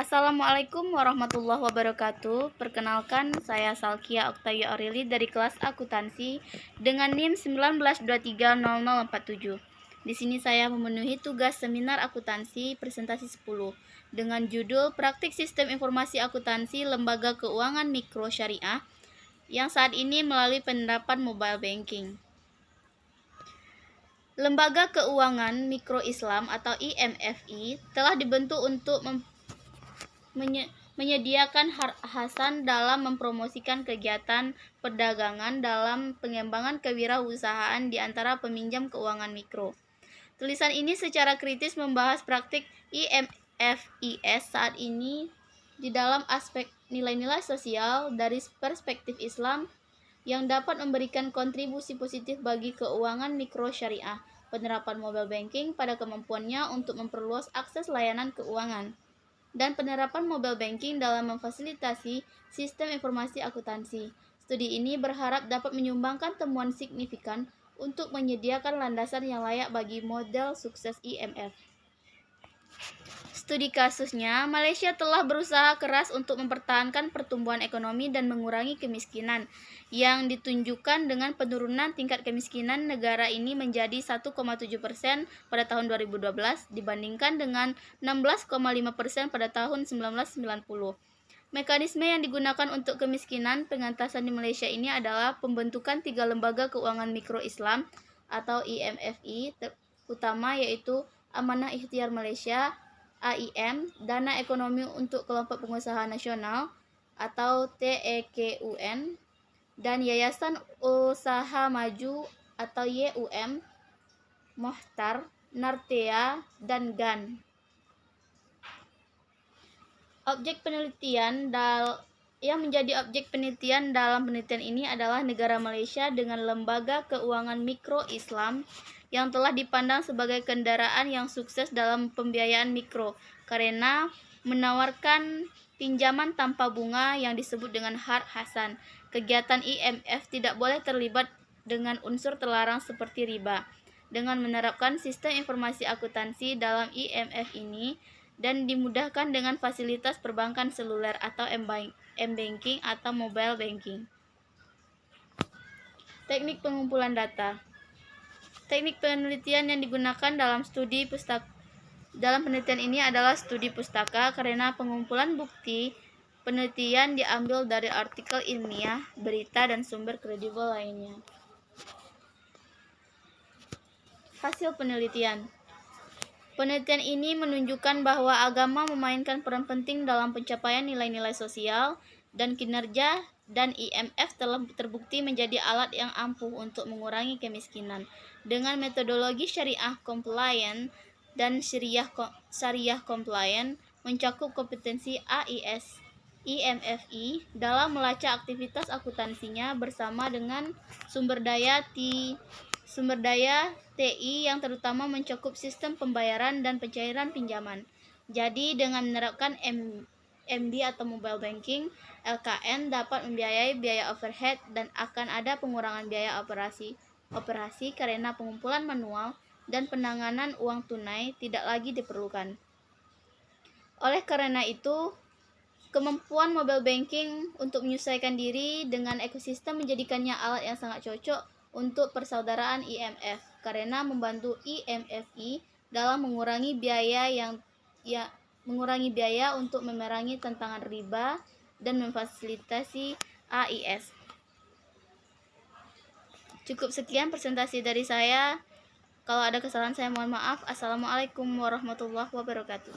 Assalamualaikum warahmatullahi wabarakatuh. Perkenalkan, saya Salkia Oktavia Aureli dari kelas akuntansi dengan NIM 19230047. Di sini saya memenuhi tugas seminar akuntansi presentasi 10 dengan judul Praktik Sistem Informasi Akuntansi Lembaga Keuangan Mikro Syariah yang saat ini melalui penerapan mobile banking. Lembaga Keuangan Mikro Islam atau IMFI telah dibentuk untuk menyediakan hasan dalam mempromosikan kegiatan perdagangan dalam pengembangan kewirausahaan di antara peminjam keuangan mikro. Tulisan ini secara kritis membahas praktik IMFIS saat ini di dalam aspek nilai-nilai sosial dari perspektif Islam yang dapat memberikan kontribusi positif bagi keuangan mikro syariah, penerapan mobile banking pada kemampuannya untuk memperluas akses layanan keuangan, dan penerapan mobile banking dalam memfasilitasi sistem informasi akuntansi. Studi ini berharap dapat menyumbangkan temuan signifikan untuk menyediakan landasan yang layak bagi model sukses IMF. Studi kasusnya, Malaysia telah berusaha keras untuk mempertahankan pertumbuhan ekonomi dan mengurangi kemiskinan, yang ditunjukkan dengan penurunan tingkat kemiskinan negara ini menjadi 1,7% pada tahun 2012 dibandingkan dengan 16,5% pada tahun 1990. Mekanisme yang digunakan untuk kemiskinan pengentasan di Malaysia ini adalah pembentukan 3 lembaga keuangan mikro Islam atau IMFI utama, yaitu Amanah Ikhtiar Malaysia AIM, Dana Ekonomi untuk Kelompok Pengusaha Nasional atau TEKUN, dan Yayasan Usaha Maju atau YUM, Mohtar, Nartea, dan GAN. Objek penelitian yang menjadi objek penelitian dalam penelitian ini adalah negara Malaysia dengan lembaga keuangan mikro Islam yang telah dipandang sebagai kendaraan yang sukses dalam pembiayaan mikro karena menawarkan pinjaman tanpa bunga yang disebut dengan hard hasan. Kegiatan IMF tidak boleh terlibat dengan unsur terlarang seperti riba. Dengan menerapkan sistem informasi akuntansi dalam IMF ini dan dimudahkan dengan fasilitas perbankan seluler atau M-banking atau mobile banking. Teknik pengumpulan data. Teknik penelitian yang digunakan dalam penelitian ini adalah studi pustaka karena pengumpulan bukti penelitian diambil dari artikel ilmiah, berita, dan sumber kredibel lainnya. Hasil penelitian. Penelitian ini menunjukkan bahwa agama memainkan peran penting dalam pencapaian nilai-nilai sosial dan kinerja, dan IMF telah terbukti menjadi alat yang ampuh untuk mengurangi kemiskinan. Dengan metodologi syariah compliant dan syariah compliant mencakup kompetensi AIS IMFI dalam melacak aktivitas akuntansinya bersama dengan sumber daya TI yang terutama mencakup sistem pembayaran dan pencairan pinjaman. Jadi dengan menerapkan MD atau mobile banking, LKN dapat membiayai biaya overhead dan akan ada pengurangan biaya operasi karena pengumpulan manual dan penanganan uang tunai tidak lagi diperlukan. Oleh karena itu, kemampuan mobile banking untuk menyesuaikan diri dengan ekosistem menjadikannya alat yang sangat cocok untuk persaudaraan IMF karena membantu IMFI dalam mengurangi biaya untuk memerangi tantangan riba dan memfasilitasi AIS. Cukup sekian presentasi dari saya. Kalau ada kesalahan saya mohon maaf. Assalamualaikum warahmatullahi wabarakatuh.